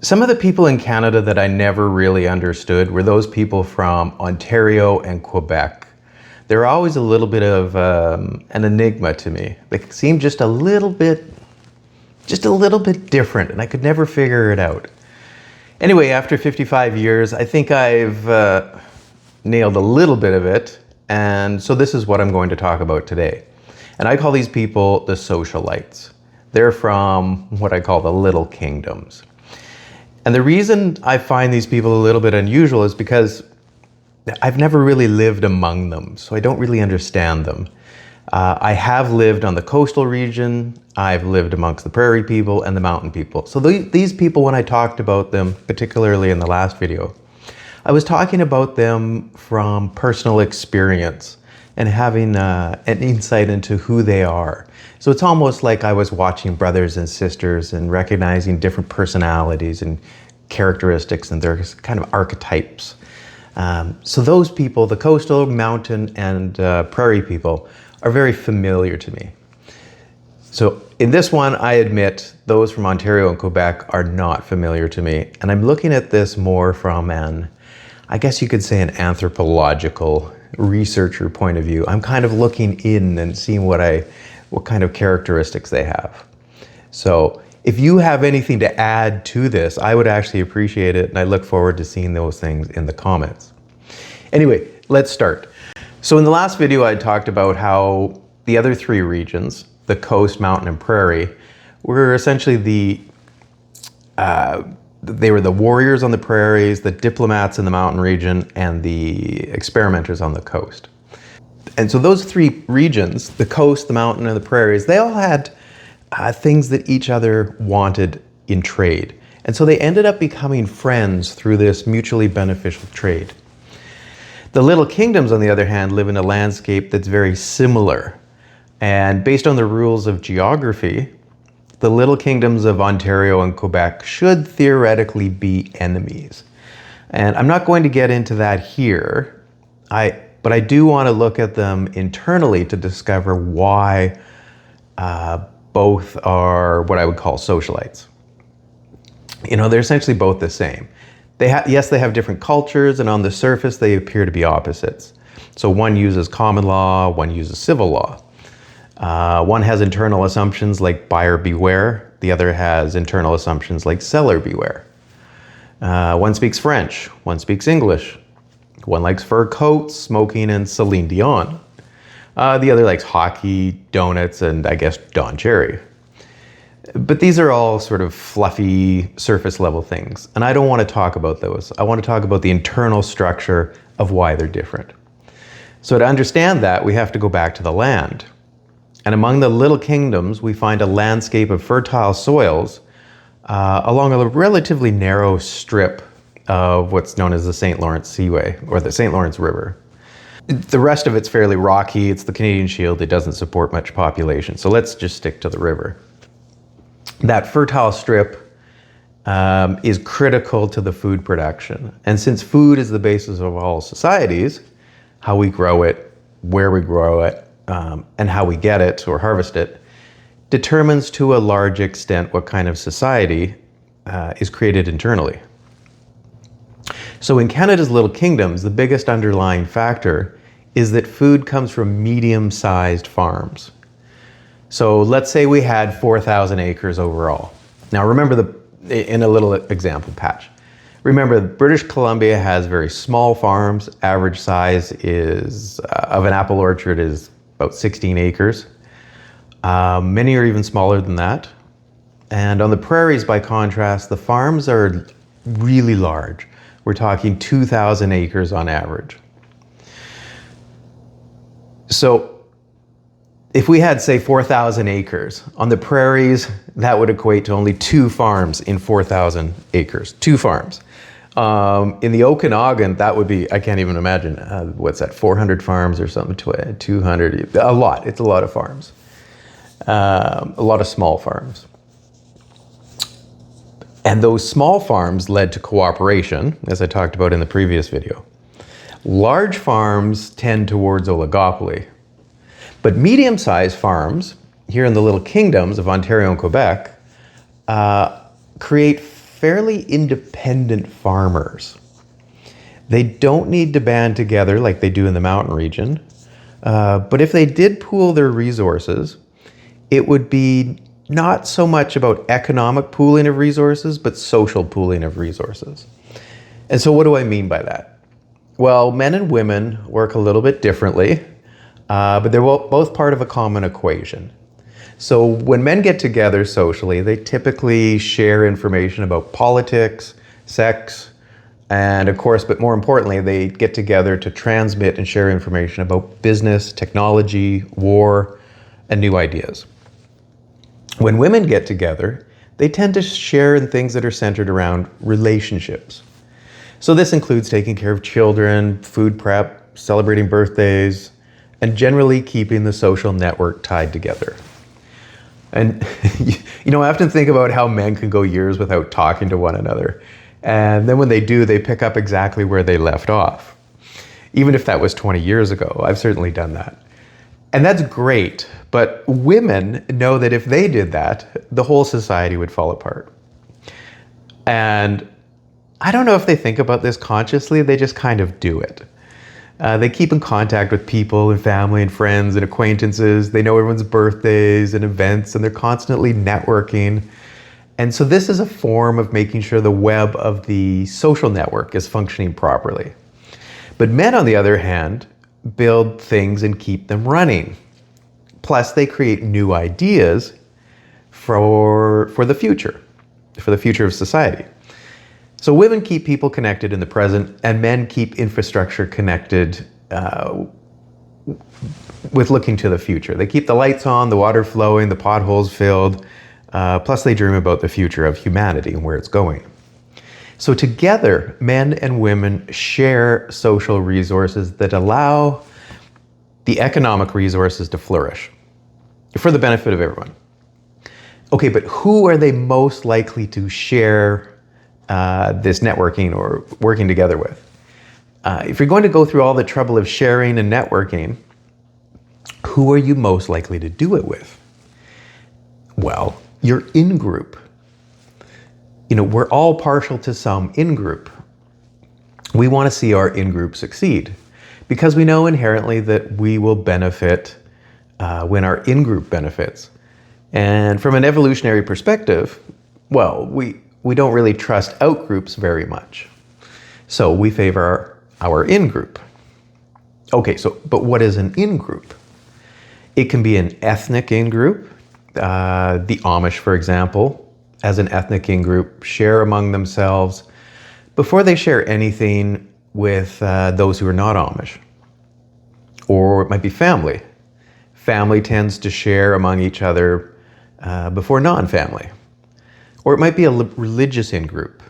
Some of the people in Canada that I never really understood were those people from Ontario and Quebec. They're always a little bit of an enigma to me. They seem just a little bit different, and I could never figure it out. Anyway, after 55 years, I think I've nailed a little bit of it, and so this is what I'm going to talk about today. And I call these people the Socialites. They're from what I call the Little Kingdoms. And the reason I find these people a little bit unusual is because I've never really lived among them, so I don't really understand them. I have lived on the coastal region, I've lived amongst the prairie people and the mountain people. So these people, when I talked about them, particularly in the last video, I was talking about them from personal experience and having an insight into who they are. So it's almost like I was watching brothers and sisters and recognizing different personalities and characteristics, and they're kind of archetypes. So those people, the coastal, mountain, and prairie people, are very familiar to me. So in this one, I admit those from Ontario and Quebec are not familiar to me. And I'm looking at this more from I guess you could say an anthropological researcher point of view. I'm kind of looking in and seeing what kind of characteristics they have. So if you have anything to add to this, I would actually appreciate it, and I look forward to seeing those things in the comments. Anyway, let's start. So in the last video, I talked about how the other three regions, the coast, mountain, and prairie, were essentially they were the warriors on the prairies, the diplomats in the mountain region, and the experimenters on the coast. And so those three regions, the coast, the mountain, and the prairies, they all had things that each other wanted in trade. And so they ended up becoming friends through this mutually beneficial trade. The Little Kingdoms, on the other hand, live in a landscape that's very similar. And based on the rules of geography, the Little Kingdoms of Ontario and Quebec should theoretically be enemies. And I'm not going to get into that here, but I do want to look at them internally to discover why both are what I would call socialites. You know, they're essentially both the same. Yes, they have different cultures, and on the surface, they appear to be opposites. So one uses common law, one uses civil law. One has internal assumptions like buyer beware. The other has internal assumptions like seller beware. One speaks French, one speaks English. One likes fur coats, smoking, and Celine Dion. The other likes hockey, donuts, and I guess Don Cherry. But these are all sort of fluffy, surface level things, and I don't want to talk about those. I want to talk about the internal structure of why they're different. So to understand that, we have to go back to the land. And among the Little Kingdoms, we find a landscape of fertile soils along a relatively narrow strip of what's known as the St. Lawrence Seaway, or the St. Lawrence River. The rest of it's fairly rocky. It's the Canadian Shield. It doesn't support much population. So let's just stick to the river. That fertile strip is critical to the food production. And since food is the basis of all societies, how we grow it, where we grow it, and how we get it or harvest it, determines to a large extent what kind of society is created internally. So in Canada's Little Kingdoms, the biggest underlying factor is that food comes from medium-sized farms. So let's say we had 4,000 acres overall. Now remember, in a little example patch, remember British Columbia has very small farms. Average size is of an apple orchard is about 16 acres. Many are even smaller than that. And on the prairies, by contrast, the farms are really large. We're talking 2,000 acres on average. So if we had, say, 4,000 acres, on the prairies, that would equate to only 2 farms in 4,000 acres, 2 farms. In the Okanagan, that would be, I can't even imagine, what's that, 400 farms or something, 200, a lot, it's a lot of farms. A lot of small farms. And those small farms led to cooperation, as I talked about in the previous video. Large farms tend towards oligopoly. But medium-sized farms, here in the Little Kingdoms of Ontario and Quebec, create fairly independent farmers. They don't need to band together like they do in the mountain region. But if they did pool their resources, it would be not so much about economic pooling of resources, but social pooling of resources. And so what do I mean by that? Well, men and women work a little bit differently, but they're both part of a common equation. So when men get together socially, they typically share information about politics, sex, and of course, but more importantly, they get together to transmit and share information about business, technology, war, and new ideas. When women get together, they tend to share in things that are centered around relationships. So this includes taking care of children, food prep, celebrating birthdays, and generally keeping the social network tied together. And I often think about how men can go years without talking to one another. And then when they do, they pick up exactly where they left off. Even if that was 20 years ago, I've certainly done that. And that's great, but women know that if they did that, the whole society would fall apart. And I don't know if they think about this consciously, they just kind of do it. They keep in contact with people and family and friends and acquaintances. They know everyone's birthdays and events, and they're constantly networking. And so this is a form of making sure the web of the social network is functioning properly. But men, on the other hand, build things and keep them running. Plus, they create new ideas for the future of society. So women keep people connected in the present, and men keep infrastructure connected with looking to the future. They keep the lights on, the water flowing, the potholes filled, plus they dream about the future of humanity and where it's going. So together, men and women share social resources that allow the economic resources to flourish for the benefit of everyone. Okay, but who are they most likely to share this networking or working together with? If you're going to go through all the trouble of sharing and networking, who are you most likely to do it with? Well, your in-group. We're all partial to some in-group. We want to see our in-group succeed because we know inherently that we will benefit when our in-group benefits. And from an evolutionary perspective, well, we don't really trust out-groups very much. So we favor our in-group. Okay, but what is an in-group? It can be an ethnic in-group. The Amish, for example, as an ethnic in-group, share among themselves before they share anything with those who are not Amish. Or it might be family. Family tends to share among each other before non-family. Or it might be a religious in-group.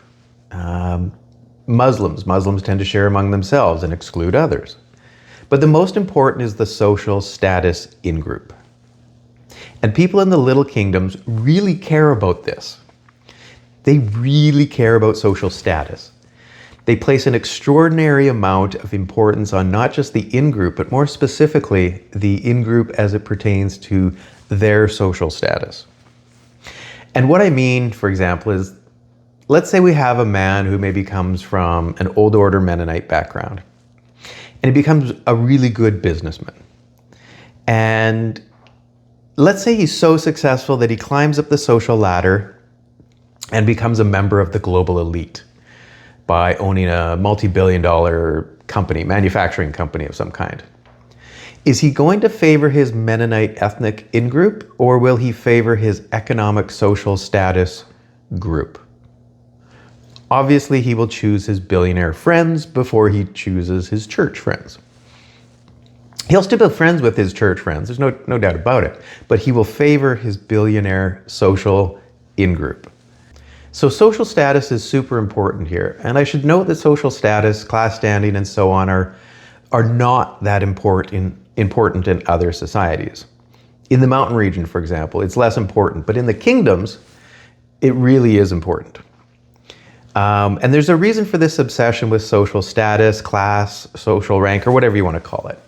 Muslims tend to share among themselves and exclude others. But the most important is the social status in-group. And people in the little kingdoms really care about this. They really care about social status. They place an extraordinary amount of importance on not just the in-group, but more specifically, the in-group as it pertains to their social status. And what I mean, for example, is let's say we have a man who maybe comes from an old order Mennonite background, and he becomes a really good businessman. And let's say he's so successful that he climbs up the social ladder and becomes a member of the global elite by owning a multi-billion-dollar company, manufacturing company of some kind. Is he going to favor his Mennonite ethnic in-group, or will he favor his economic social status group? Obviously, he will choose his billionaire friends before he chooses his church friends. He'll still be friends with his church friends, there's no doubt about it, but he will favor his billionaire social in-group. So social status is super important here. And I should note that social status, class standing, and so on are not that important in other societies. In the mountain region, for example, it's less important, but in the kingdoms, it really is important. And there's a reason for this obsession with social status, class, social rank, or whatever you want to call it.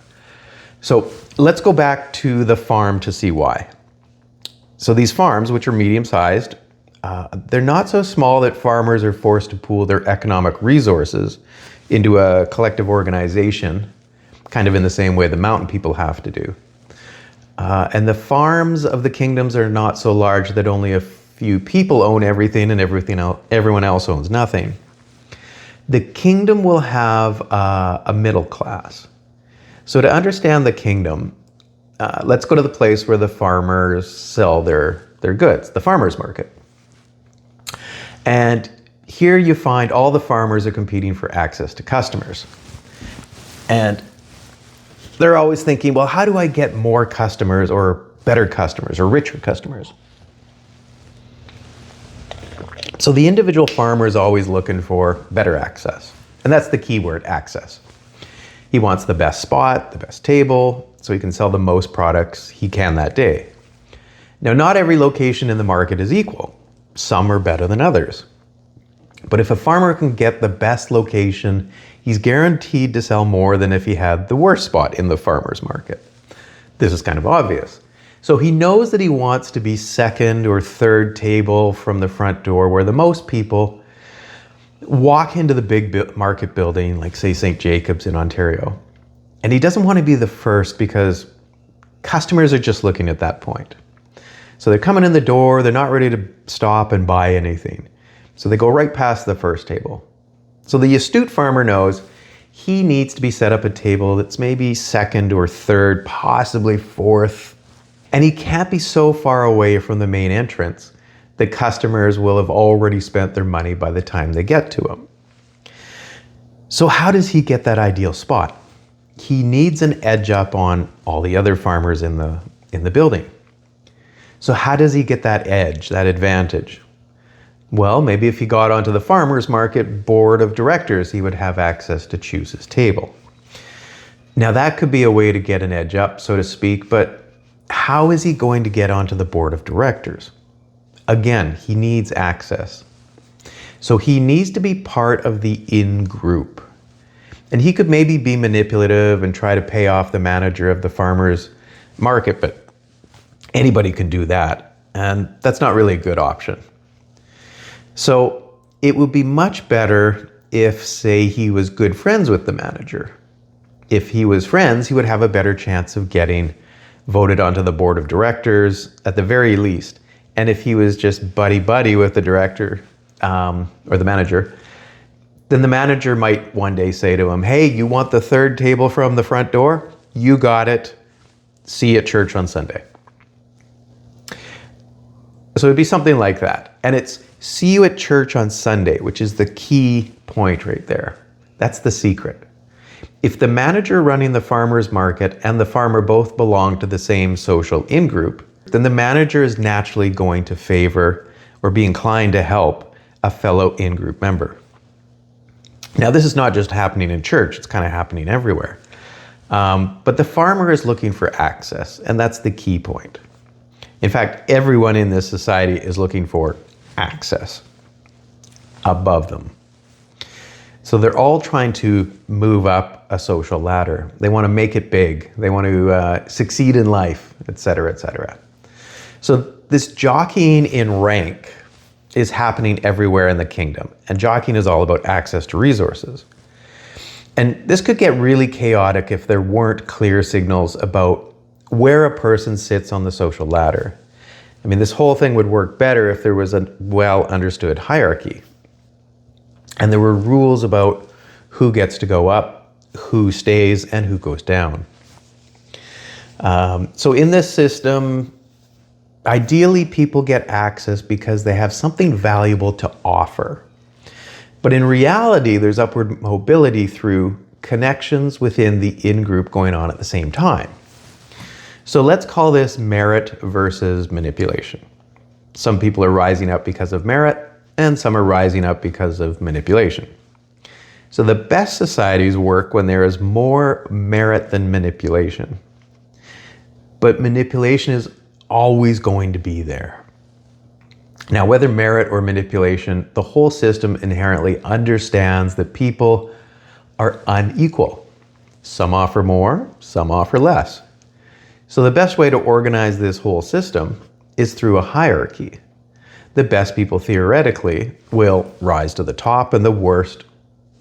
So let's go back to the farm to see why. So these farms, which are medium-sized, They're not so small that farmers are forced to pool their economic resources into a collective organization, kind of in the same way the mountain people have to do. And the farms of the kingdoms are not so large that only a few people own everything and everyone else owns nothing. The kingdom will have a middle class. So to understand the kingdom, let's go to the place where the farmers sell their goods, the farmers market. And here you find all the farmers are competing for access to customers. And they're always thinking, well, how do I get more customers or better customers or richer customers? So the individual farmer is always looking for better access. And that's the key word, access. He wants the best spot, the best table, so he can sell the most products he can that day. Now, not every location in the market is equal. Some are better than others. But if a farmer can get the best location, he's guaranteed to sell more than if he had the worst spot in the farmer's market. This is kind of obvious. So he knows that he wants to be second or third table from the front door where the most people walk into the big market building, like say St. Jacobs in Ontario. And he doesn't want to be the first because customers are just looking at that point. So they're coming in the door, they're not ready to stop and buy anything. So they go right past the first table. So the astute farmer knows he needs to be set up a table that's maybe second or third, possibly fourth. And he can't be so far away from the main entrance that customers will have already spent their money by the time they get to him. So how does he get that ideal spot? He needs an edge up on all the other farmers in the building. So how does he get that edge, that advantage? Well, maybe if he got onto the farmers market board of directors, he would have access to choose his table. Now that could be a way to get an edge up, so to speak, but how is he going to get onto the board of directors? Again, he needs access. So he needs to be part of the in-group. And he could maybe be manipulative and try to pay off the manager of the farmers market, but anybody can do that. And that's not really a good option. So it would be much better if, say, he was good friends with the manager. If he was friends, he would have a better chance of getting voted onto the board of directors at the very least. And if he was just buddy-buddy with the director or the manager, then the manager might one day say to him, hey, you want the third table from the front door? You got it. See you at church on Sunday. So it'd be something like that. And it's see you at church on Sunday, which is the key point right there. That's the secret. If the manager running the farmer's market and the farmer both belong to the same social in-group, then the manager is naturally going to favor or be inclined to help a fellow in-group member. Now, this is not just happening in church, it's kind of happening everywhere. But the farmer is looking for access, and that's the key point. In fact, everyone in this society is looking for access above them. So they're all trying to move up a social ladder. They want to make it big. They want to succeed in life, et cetera, et cetera. So this jockeying in rank is happening everywhere in the kingdom. And jockeying is all about access to resources. And this could get really chaotic if there weren't clear signals about where a person sits on the social ladder. I mean, this whole thing would work better if there was a well-understood hierarchy. And there were rules about who gets to go up, who stays, and who goes down. So in this system, ideally people get access because they have something valuable to offer. But in reality, there's upward mobility through connections within the in-group going on at the same time. So let's call this merit versus manipulation. Some people are rising up because of merit, and some are rising up because of manipulation. So the best societies work when there is more merit than manipulation. But manipulation is always going to be there. Now, whether merit or manipulation, the whole system inherently understands that people are unequal. Some offer more, some offer less. So the best way to organize this whole system is through a hierarchy. the best people theoretically will rise to the top, and the worst,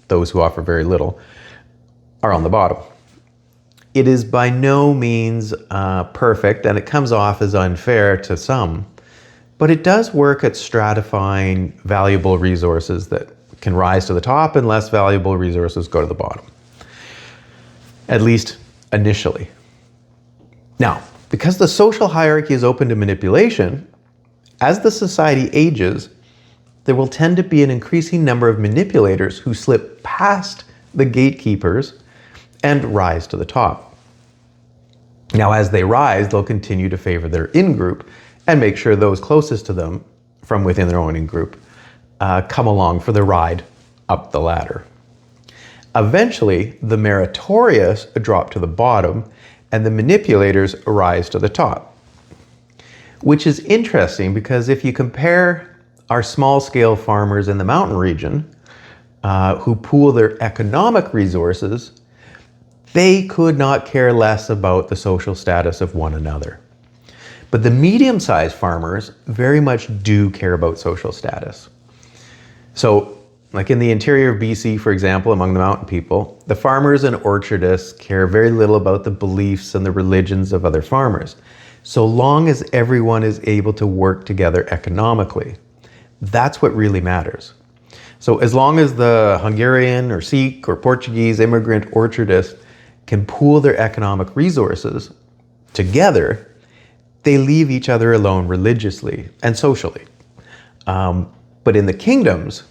those who offer very little, are on the bottom. It is by no means perfect, and it comes off as unfair to some, but it does work at stratifying valuable resources that can rise to the top and less valuable resources go to the bottom, at least initially. Now, because the social hierarchy is open to manipulation, as the society ages, there will tend to be an increasing number of manipulators who slip past the gatekeepers and rise to the top. Now, as they rise, they'll continue to favor their in-group and make sure those closest to them from within their own in-group come along for the ride up the ladder. Eventually, the meritorious drop to the bottom and the manipulators rise to the top. Which is interesting because if you compare our small-scale farmers in the mountain region who pool their economic resources, they could not care less about the social status of one another. But the medium-sized farmers very much do care about social status. So, like in the interior of BC, for example, among the mountain people, the farmers and orchardists care very little about the beliefs and the religions of other farmers, so long as everyone is able to work together economically. That's what really matters. So as long as the Hungarian or Sikh or Portuguese immigrant orchardist can pool their economic resources together, they leave each other alone religiously and socially. But in the kingdoms,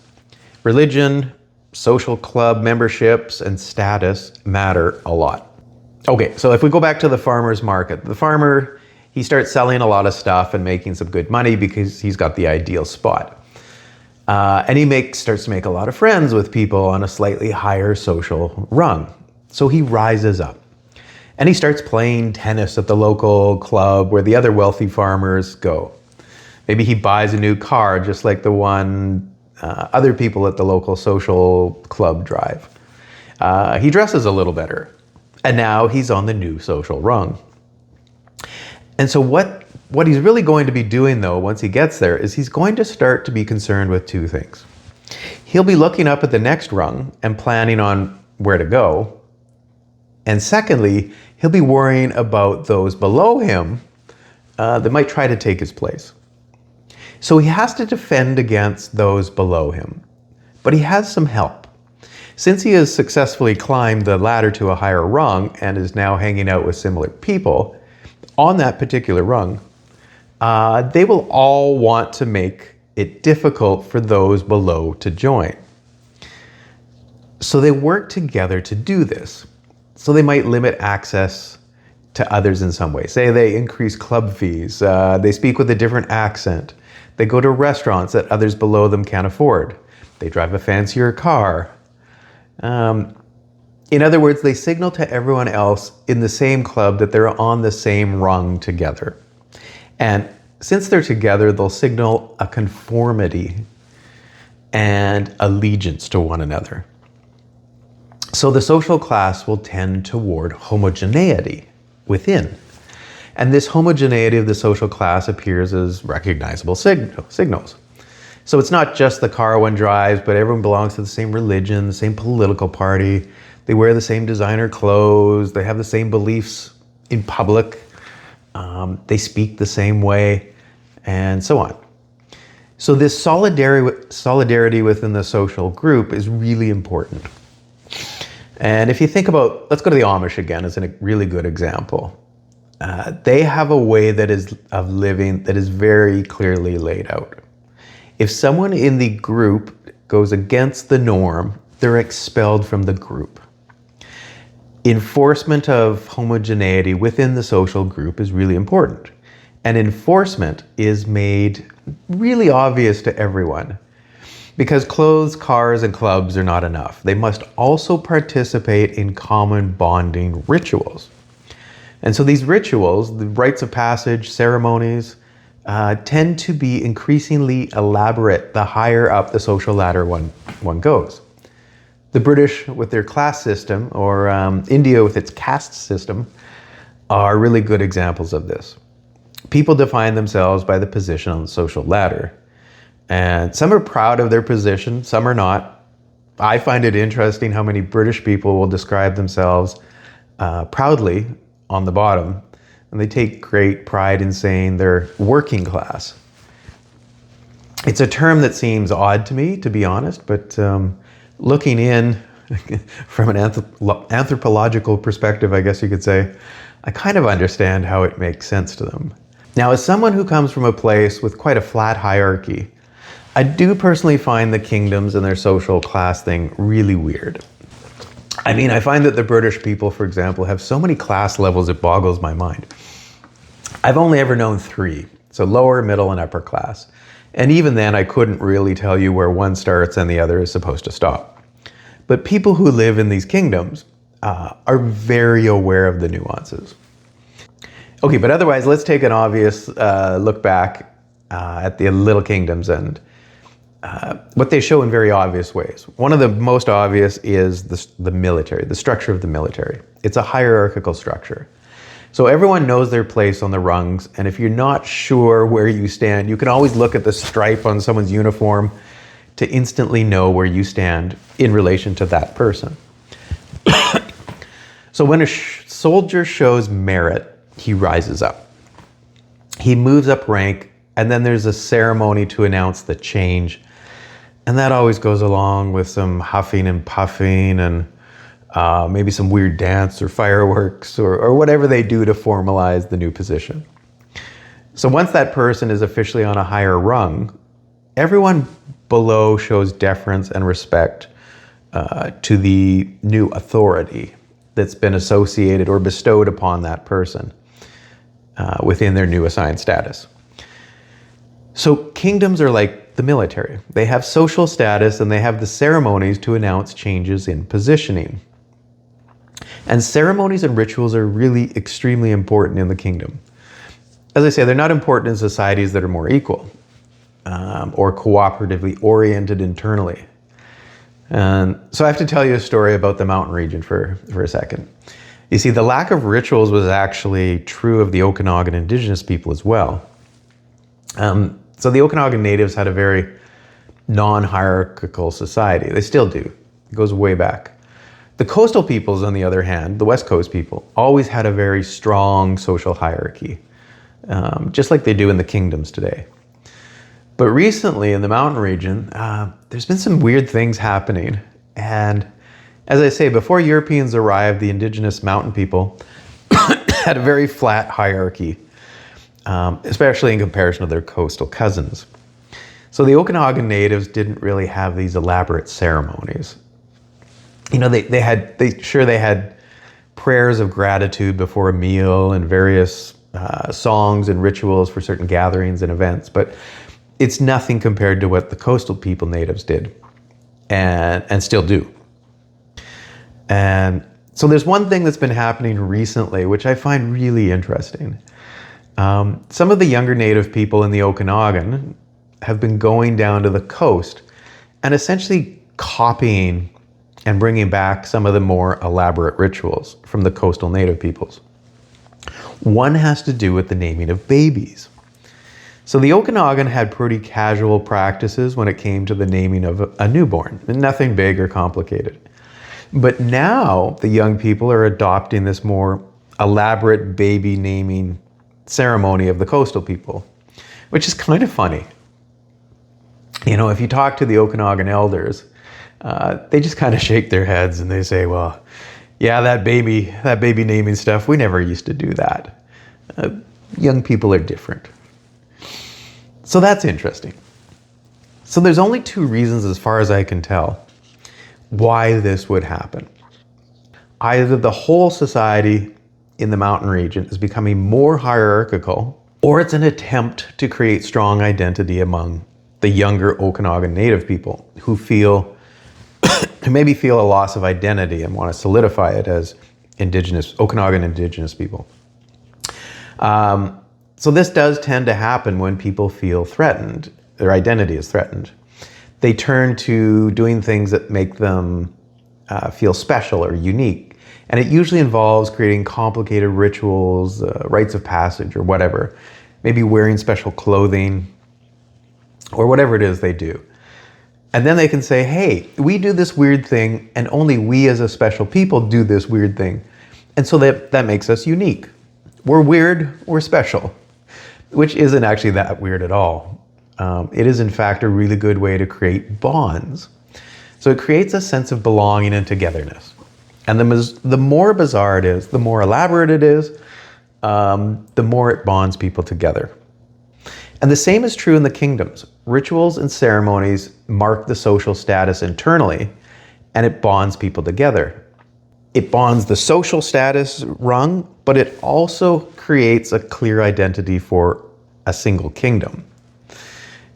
religion, social club memberships, and status matter a lot. Okay, so if we go back to the farmer's market, the farmer, he starts selling a lot of stuff and making some good money because he's got the ideal spot. And he starts to make a lot of friends with people on a slightly higher social rung. So he rises up. And he starts playing tennis at the local club where the other wealthy farmers go. Maybe he buys a new car just like the one other people at the local social club drive. He dresses a little better. And now he's on the new social rung. And so what he's really going to be doing, though, once he gets there, is he's going to start to be concerned with two things. He'll be looking up at the next rung and planning on where to go. And secondly, he'll be worrying about those below him that might try to take his place. So he has to defend against those below him. But he has some help. Since he has successfully climbed the ladder to a higher rung and is now hanging out with similar people on that particular rung, they will all want to make it difficult for those below to join. So they work together to do this. So they might limit access to others in some way. Say they increase club fees, they speak with a different accent, they go to restaurants that others below them can't afford, they drive a fancier car. In other words, they signal to everyone else in the same club that they're on the same rung together. And since they're together, they'll signal a conformity and allegiance to one another. So the social class will tend toward homogeneity within. And this homogeneity of the social class appears as recognizable signals. So it's not just the car one drives, but everyone belongs to the same religion, the same political party. They wear the same designer clothes. They have the same beliefs in public. They speak the same way, and so on. So this solidarity within the social group is really important. And if you think about, let's go to the Amish again as a really good example. They have a way of living that is very clearly laid out. If someone in the group goes against the norm, they're expelled from the group. Enforcement of homogeneity within the social group is really important. And enforcement is made really obvious to everyone. Because clothes, cars, and clubs are not enough. They must also participate in common bonding rituals. And so these rituals, the rites of passage, ceremonies, tend to be increasingly elaborate the higher up the social ladder one goes. The British with their class system, or India with its caste system, are really good examples of this. People define themselves by the position on the social ladder. And some are proud of their position, some are not. I find it interesting how many British people will describe themselves proudly on the bottom, and they take great pride in saying they're working class. It's a term that seems odd to me, to be honest, but looking in from an anthropological perspective, I guess you could say, I kind of understand how it makes sense to them. Now, as someone who comes from a place with quite a flat hierarchy, I do personally find the kingdoms and their social class thing really weird. I mean, I find that the British people, for example, have so many class levels it boggles my mind. I've only ever known 3, so lower, middle, and upper class. And even then, I couldn't really tell you where one starts and the other is supposed to stop. But people who live in these kingdoms are very aware of the nuances. Okay, but otherwise, let's take an obvious look back at the little kingdoms and what they show in very obvious ways. One of the most obvious is the military, the structure of the military. It's a hierarchical structure. So everyone knows their place on the rungs, and if you're not sure where you stand, you can always look at the stripe on someone's uniform to instantly know where you stand in relation to that person. So when a soldier shows merit, he rises up. He moves up rank, and then there's a ceremony to announce the change. And that always goes along with some huffing and puffing and maybe some weird dance or fireworks or whatever they do to formalize the new position. So once that person is officially on a higher rung, everyone below shows deference and respect to the new authority that's been associated or bestowed upon that person within their new assigned status. So kingdoms are like the military. They have social status and they have the ceremonies to announce changes in positioning. And ceremonies and rituals are really extremely important in the kingdom. As I say, they're not important in societies that are more equal or cooperatively oriented internally. And so I have to tell you a story about the mountain region for a second. You see, the lack of rituals was actually true of the Okanagan Indigenous people as well. So the Okanagan natives had a very non-hierarchical society. They still do. It goes way back. The coastal peoples, on the other hand, the West Coast people, always had a very strong social hierarchy, just like they do in the kingdoms today. But recently in the mountain region, there's been some weird things happening. And as I say, before Europeans arrived, the indigenous mountain people had a very flat hierarchy, especially in comparison to their coastal cousins. So the Okanagan natives didn't really have these elaborate ceremonies. You know, they had prayers of gratitude before a meal and various songs and rituals for certain gatherings and events, but it's nothing compared to what the coastal people natives did and still do. And so there's one thing that's been happening recently, which I find really interesting. Some of the younger native people in the Okanagan have been going down to the coast and essentially copying and bringing back some of the more elaborate rituals from the coastal native peoples. One has to do with the naming of babies. So the Okanagan had pretty casual practices when it came to the naming of a newborn, nothing big or complicated. But now the young people are adopting this more elaborate baby naming ceremony of the coastal people, which is kind of funny. You know, if you talk to the Okanagan elders, they just kind of shake their heads and they say, well, yeah, that baby naming stuff, we never used to do that. Young people are different. So that's interesting. So there's only 2 reasons, as far as I can tell, why this would happen. Either the whole society in the mountain region is becoming more hierarchical, or it's an attempt to create strong identity among the younger Okanagan native people who maybe feel a loss of identity and want to solidify it as Okanagan Indigenous people. So this does tend to happen when people feel threatened, their identity is threatened. They turn to doing things that make them feel special or unique. And it usually involves creating complicated rituals, rites of passage or whatever. Maybe wearing special clothing or whatever it is they do. And then they can say, hey, we do this weird thing, and only we as a special people do this weird thing. And so that makes us unique. We're weird, we're special, which isn't actually that weird at all. It is in fact a really good way to create bonds. So it creates a sense of belonging and togetherness. And the more bizarre it is, the more elaborate it is, the more it bonds people together. And the same is true in the kingdoms. Rituals and ceremonies mark the social status internally, and it bonds people together. It bonds the social status rung, but it also creates a clear identity for a single kingdom.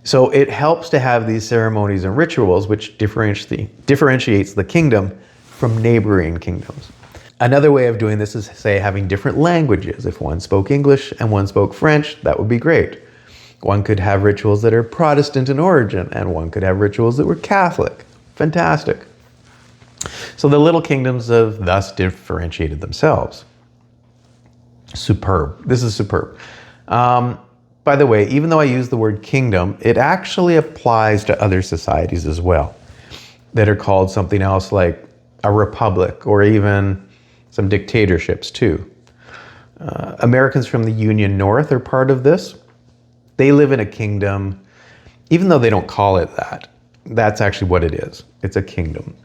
So it helps to have these ceremonies and rituals which differentiates the kingdom from neighboring kingdoms. Another way of doing this is, say, having different languages. If one spoke English and one spoke French, that would be great. One could have rituals that are Protestant in origin, and one could have rituals that were Catholic. Fantastic. So the little kingdoms have thus differentiated themselves. Superb. This is superb. By the way, even though I use the word kingdom, it actually applies to other societies as well that are called something else like a republic, or even some dictatorships too. Americans from the Union North are part of this. They live in a kingdom, even though they don't call it that. That's actually what it is. It's a kingdom.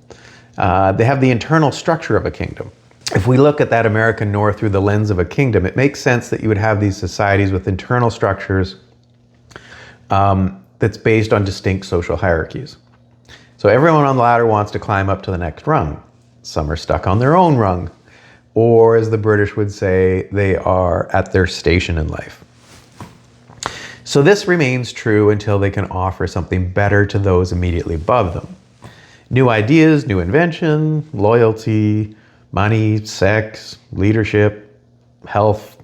They have the internal structure of a kingdom. If we look at that American North through the lens of a kingdom, it makes sense that you would have these societies with internal structures that's based on distinct social hierarchies. So everyone on the ladder wants to climb up to the next rung. Some are stuck on their own rung, or as the British would say, they are at their station in life. So this remains true until they can offer something better to those immediately above them. New ideas, new invention, loyalty, money, sex, leadership, health,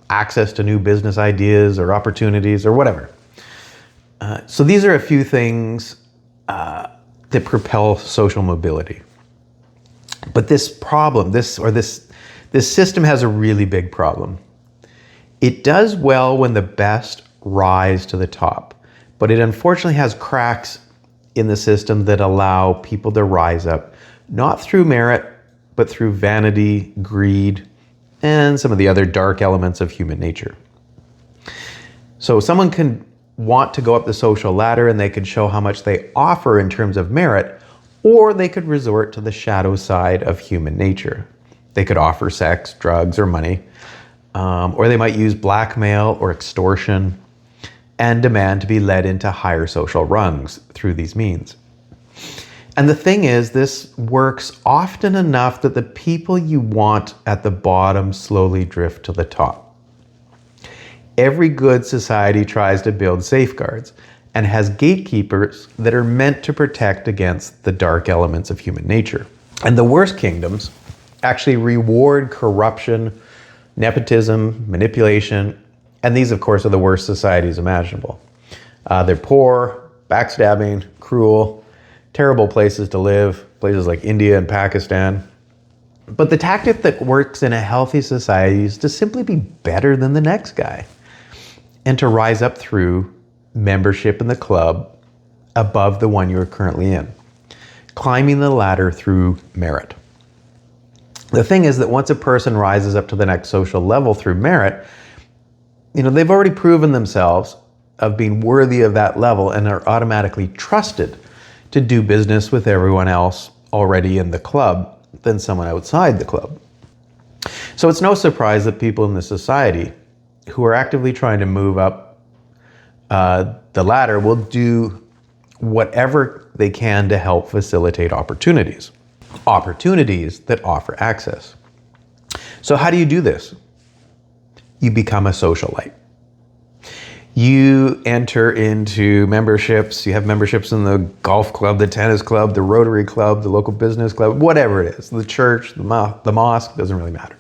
access to new business ideas or opportunities or whatever. So these are a few things that propel social mobility. But this problem, this system has a really big problem. It does well when the best rise to the top, but it unfortunately has cracks in the system that allow people to rise up, not through merit, but through vanity, greed, and some of the other dark elements of human nature. So someone can want to go up the social ladder and they could show how much they offer in terms of merit, or they could resort to the shadow side of human nature. They could offer sex, drugs, or money, or they might use blackmail or extortion and demand to be led into higher social rungs through these means. And the thing is, this works often enough that the people you want at the bottom slowly drift to the top. Every good society tries to build safeguards and has gatekeepers that are meant to protect against the dark elements of human nature. And the worst kingdoms actually reward corruption, nepotism, manipulation, and these, of course, are the worst societies imaginable. They're poor, backstabbing, cruel, terrible places to live, places like India and Pakistan. But the tactic that works in a healthy society is to simply be better than the next guy and to rise up through membership in the club above the one you're currently in, climbing the ladder through merit. The thing is that once a person rises up to the next social level through merit, they've already proven themselves of being worthy of that level and are automatically trusted to do business with everyone else already in the club than someone outside the club. So it's no surprise that people in the society who are actively trying to move up the ladder will do whatever they can to help facilitate opportunities that offer access. So how do you do this? You become a socialite. You enter into memberships. You have memberships in the golf club, the tennis club, the Rotary Club, the local business club, whatever it is, the church, the mosque, doesn't really matter.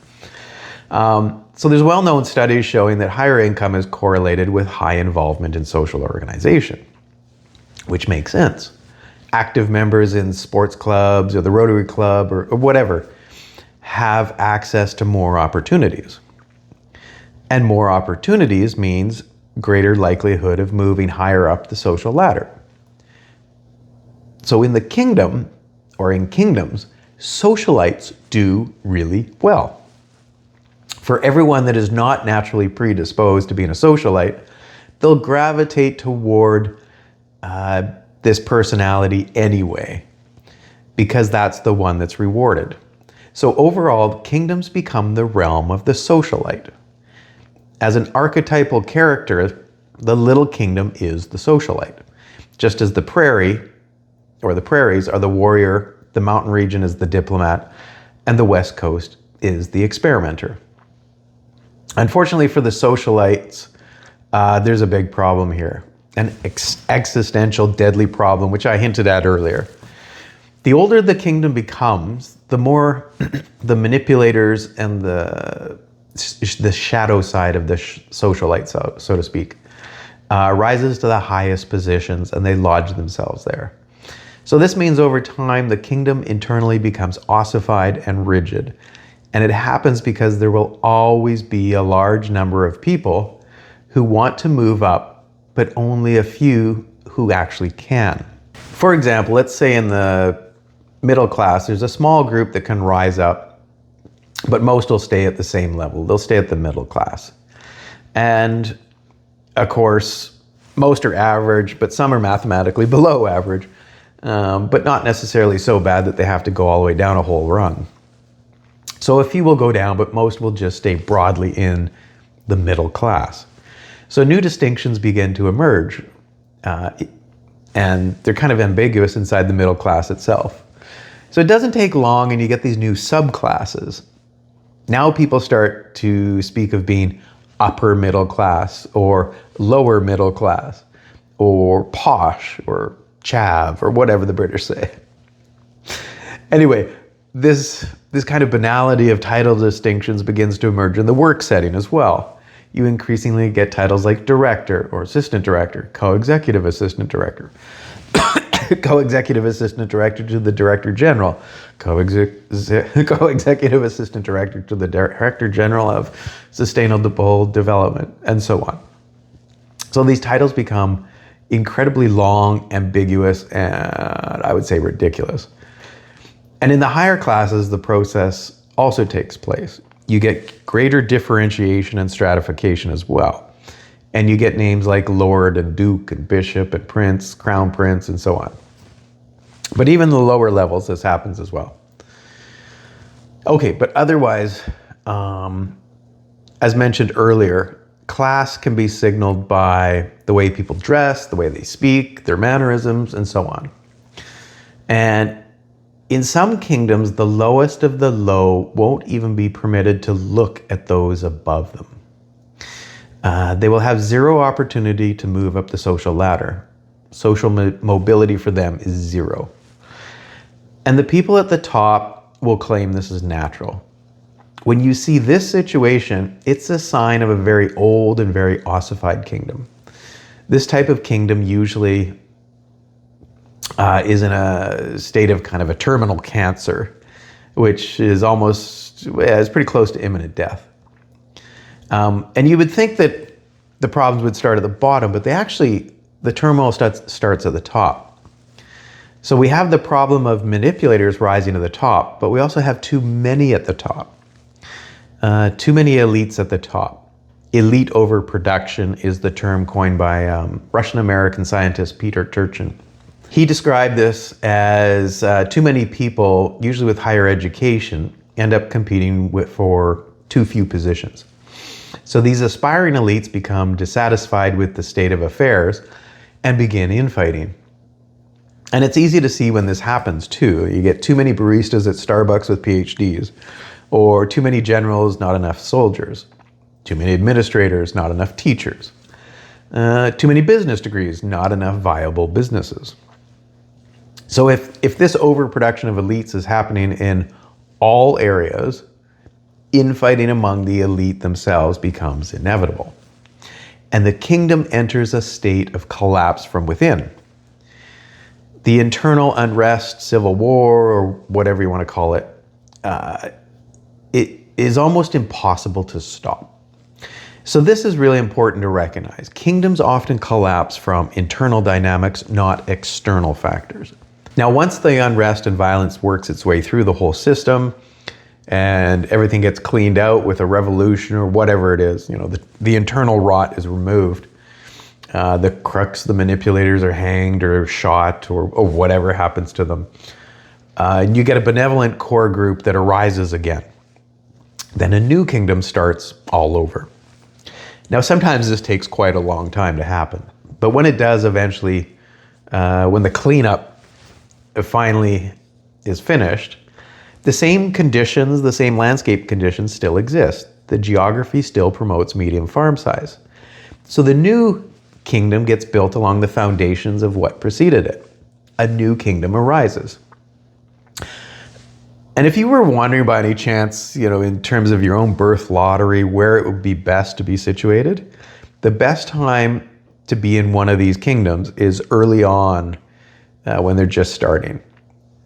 So there's well-known studies showing that higher income is correlated with high involvement in social organization, which makes sense. Active members in sports clubs or the Rotary Club or whatever have access to more opportunities. And more opportunities means greater likelihood of moving higher up the social ladder. So in the kingdom, or in kingdoms, socialites do really well. For everyone that is not naturally predisposed to being a socialite, they'll gravitate toward this personality anyway, because that's the one that's rewarded. So overall, kingdoms become the realm of the socialite. As an archetypal character, the little kingdom is the socialite. Just as the prairie, or the prairies, are the warrior, the mountain region is the diplomat, and the west coast is the experimenter. Unfortunately for the socialites, there's a big problem here. An existential, deadly problem, which I hinted at earlier. The older the kingdom becomes, the more the manipulators and the shadow side of the socialite, so to speak, rises to the highest positions, and they lodge themselves there. So this means over time, the kingdom internally becomes ossified and rigid. And it happens because there will always be a large number of people who want to move up, but only a few who actually can. For example, let's say in the middle class, there's a small group that can rise up, but most will stay at the same level. They'll stay at the middle class. And of course, most are average, but some are mathematically below average, but not necessarily so bad that they have to go all the way down a whole rung. So a few will go down, but most will just stay broadly in the middle class. So new distinctions begin to emerge, and they're kind of ambiguous inside the middle class itself. So it doesn't take long and you get these new subclasses. Now people start to speak of being upper middle class or lower middle class or posh or chav or whatever the British say. Anyway, this kind of banality of title distinctions begins to emerge in the work setting as well. You increasingly get titles like director or assistant director, co-executive assistant director, co-executive assistant director to the director general, co-executive assistant director to the director general of sustainable development, and so on. So these titles become incredibly long, ambiguous, and I would say ridiculous. And in the higher classes, the process also takes place. You get greater differentiation and stratification as well. And you get names like Lord and Duke and Bishop and Prince, Crown Prince, and so on. But even the lower levels, this happens as well. Okay, but otherwise, as mentioned earlier, class can be signaled by the way people dress, the way they speak, their mannerisms, and so on. And in some kingdoms, the lowest of the low won't even be permitted to look at those above them. They will have zero opportunity to move up the social ladder. Social mobility for them is zero. And the people at the top will claim this is natural. When you see this situation, it's a sign of a very old and very ossified kingdom. This type of kingdom usually is in a state of kind of a terminal cancer, which is is pretty close to imminent death. And you would think that the problems would start at the bottom, but the turmoil starts at the top. So we have the problem of manipulators rising to the top, but we also have too many at the top. Too many elites at the top. Elite overproduction is the term coined by Russian-American scientist Peter Turchin. He described this as too many people, usually with higher education, end up competing for too few positions. So these aspiring elites become dissatisfied with the state of affairs and begin infighting. And it's easy to see when this happens too. You get too many baristas at Starbucks with PhDs, or too many generals, not enough soldiers, too many administrators, not enough teachers, too many business degrees, not enough viable businesses. So if this overproduction of elites is happening in all areas, infighting among the elite themselves becomes inevitable. And the kingdom enters a state of collapse from within. The internal unrest, civil war, or whatever you want to call it, it is almost impossible to stop. So this is really important to recognize. Kingdoms often collapse from internal dynamics, not external factors. Now, once the unrest and violence works its way through the whole system and everything gets cleaned out with a revolution or whatever it is, the internal rot is removed. The crooks, the manipulators are hanged or shot or whatever happens to them. You get a benevolent core group that arises again. Then a new kingdom starts all over. Now, sometimes this takes quite a long time to happen, but when it does eventually, when the cleanup finally is finished, the same conditions, the same landscape conditions still exist. The geography still promotes medium farm size. So the new kingdom gets built along the foundations of what preceded it. A new kingdom arises. And if you were wondering by any chance, in terms of your own birth lottery, where it would be best to be situated, the best time to be in one of these kingdoms is early on, when they're just starting,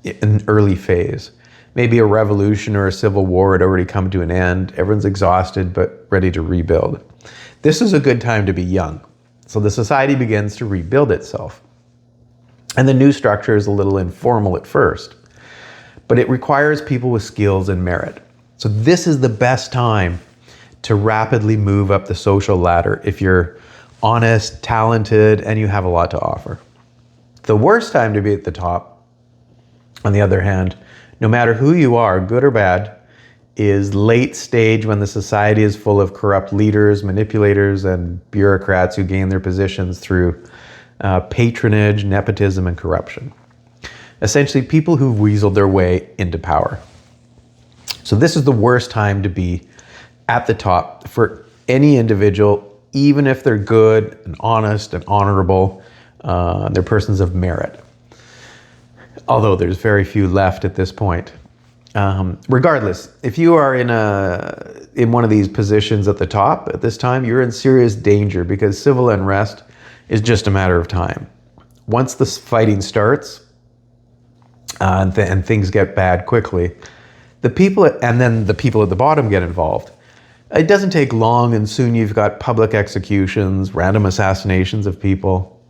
in an early phase. Maybe a revolution or a civil war had already come to an end. Everyone's exhausted but ready to rebuild. This is a good time to be young. So the society begins to rebuild itself. And the new structure is a little informal at first, but it requires people with skills and merit. So this is the best time to rapidly move up the social ladder if you're honest, talented, and you have a lot to offer. The worst time to be at the top, on the other hand, no matter who you are, good or bad, is late stage when the society is full of corrupt leaders, manipulators, and bureaucrats who gain their positions through patronage, nepotism, and corruption. Essentially, people who've weaseled their way into power. So this is the worst time to be at the top for any individual, even if they're good and honest and honorable, they're persons of merit. Although there's very few left at this point. Regardless, if you are in one of these positions at the top at this time, you're in serious danger because civil unrest is just a matter of time. Once the fighting starts, and things get bad quickly, the people at the bottom get involved. It doesn't take long, and soon you've got public executions, random assassinations of people,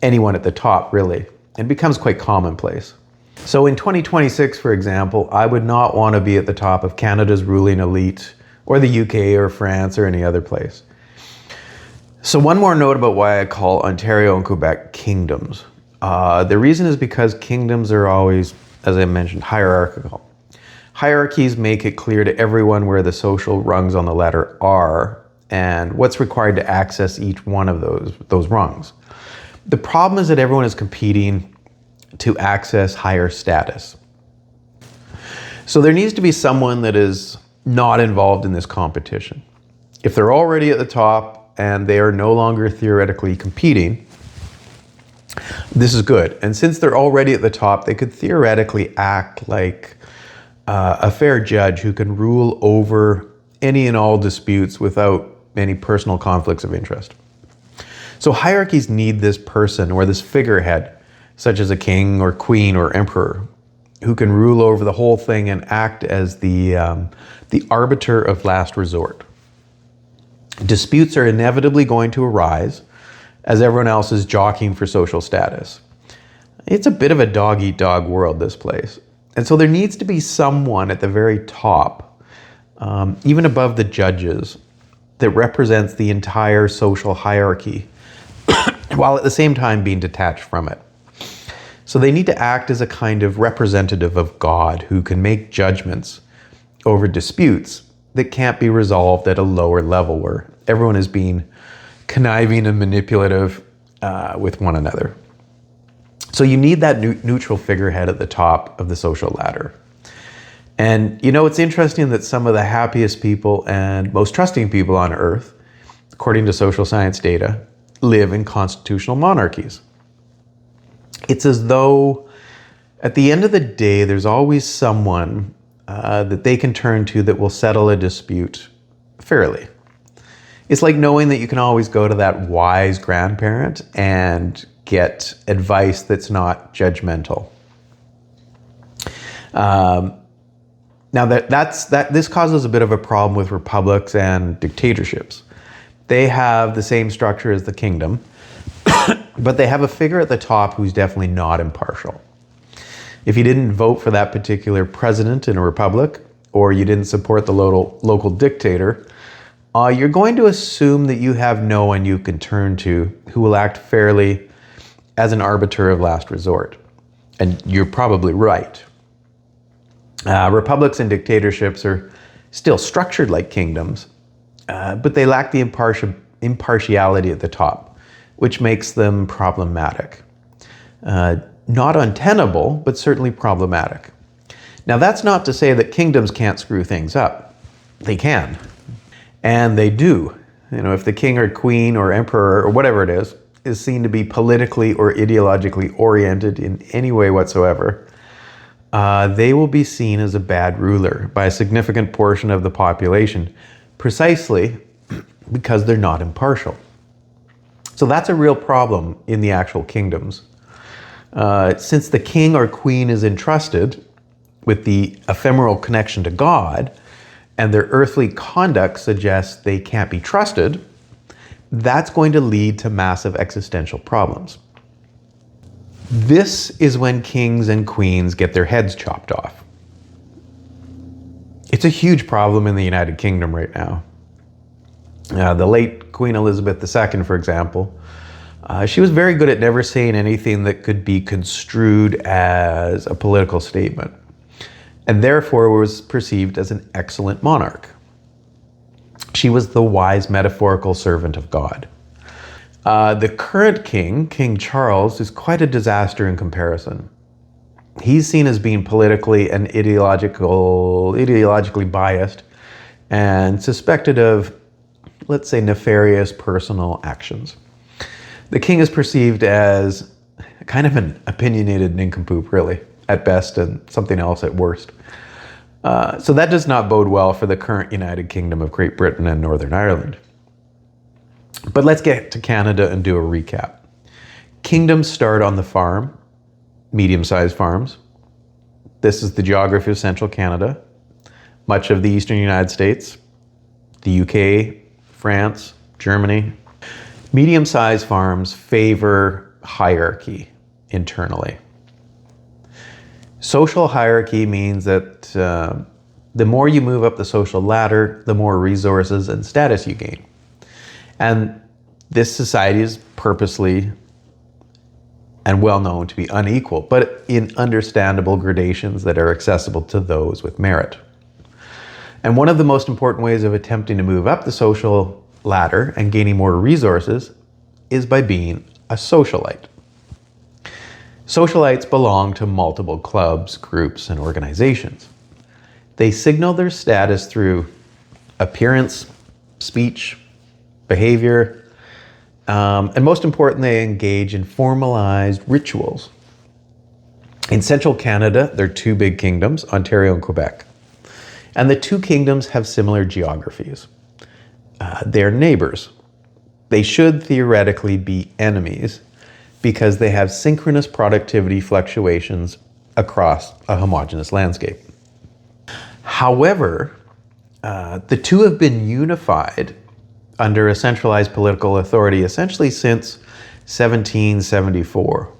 anyone at the top, really. It becomes quite commonplace. So in 2026, for example, I would not want to be at the top of Canada's ruling elite, or the UK or France or any other place. So one more note about why I call Ontario and Quebec kingdoms. The reason is because kingdoms are always, as I mentioned, hierarchical. Hierarchies make it clear to everyone where the social rungs on the ladder are and what's required to access each one of those rungs. The problem is that everyone is competing to access higher status. So there needs to be someone that is not involved in this competition. If they're already at the top and they are no longer theoretically competing, this is good. And since they're already at the top, they could theoretically act like a fair judge who can rule over any and all disputes without any personal conflicts of interest. So hierarchies need this person or this figurehead, such as a king or queen or emperor, who can rule over the whole thing and act as the arbiter of last resort. Disputes are inevitably going to arise as everyone else is jockeying for social status. It's a bit of a dog-eat-dog world, this place. And so there needs to be someone at the very top, even above the judges, that represents the entire social hierarchy, while at the same time being detached from it. So they need to act as a kind of representative of God who can make judgments over disputes that can't be resolved at a lower level where everyone is being conniving and manipulative with one another. So you need that neutral figurehead at the top of the social ladder. And it's interesting that some of the happiest people and most trusting people on earth, according to social science data, live in constitutional monarchies. It's as though at the end of the day, there's always someone that they can turn to that will settle a dispute fairly. It's like knowing that you can always go to that wise grandparent and get advice that's not judgmental. Now this causes a bit of a problem with republics and dictatorships. They have the same structure as the kingdom, but they have a figure at the top who's definitely not impartial. If you didn't vote for that particular president in a republic, or you didn't support the local dictator, you're going to assume that you have no one you can turn to who will act fairly as an arbiter of last resort. And you're probably right. Republics and dictatorships are still structured like kingdoms, but they lack the impartiality at the top, which makes them problematic. Not untenable, but certainly problematic. Now, that's not to say that kingdoms can't screw things up. They can. And they do. If the king or queen or emperor or whatever it is seen to be politically or ideologically oriented in any way whatsoever, they will be seen as a bad ruler by a significant portion of the population, precisely because they're not impartial. So that's a real problem in the actual kingdoms. Since the king or queen is entrusted with the ephemeral connection to God, and their earthly conduct suggests they can't be trusted, that's going to lead to massive existential problems. This is when kings and queens get their heads chopped off. It's a huge problem in the United Kingdom right now. The late Queen Elizabeth II, for example, she was very good at never saying anything that could be construed as a political statement, and therefore was perceived as an excellent monarch. She was the wise metaphorical servant of God. The current king, King Charles, is quite a disaster in comparison. He's seen as being politically and ideologically biased and suspected of, let's say, nefarious personal actions. The king is perceived as kind of an opinionated nincompoop, really, at best, and something else at worst. So that does not bode well for the current United Kingdom of Great Britain and Northern Ireland. But let's get to Canada and do a recap. Kingdoms start on the farm, medium-sized farms. This is the geography of central Canada, much of the eastern United States, the UK, France, Germany. Medium-sized farms favor hierarchy internally. Social hierarchy means that the more you move up the social ladder, the more resources and status you gain. And this society is purposely and well known to be unequal, but in understandable gradations that are accessible to those with merit. And one of the most important ways of attempting to move up the social ladder and gaining more resources is by being a socialite. Socialites belong to multiple clubs, groups, and organizations. They signal their status through appearance, speech, behavior, and most important, they engage in formalized rituals. In central Canada, there are two big kingdoms, Ontario and Quebec. And the two kingdoms have similar geographies. They're neighbors. They should theoretically be enemies because they have synchronous productivity fluctuations across a homogeneous landscape. However, the two have been unified under a centralized political authority essentially since 1774,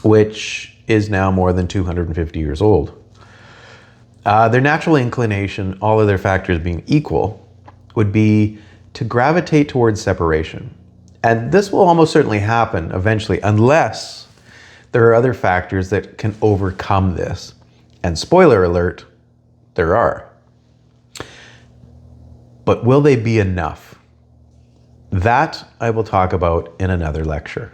which is now more than 250 years old. Their natural inclination, all other factors being equal, would be to gravitate towards separation. And this will almost certainly happen eventually, unless there are other factors that can overcome this. And spoiler alert, there are. But will they be enough? That I will talk about in another lecture.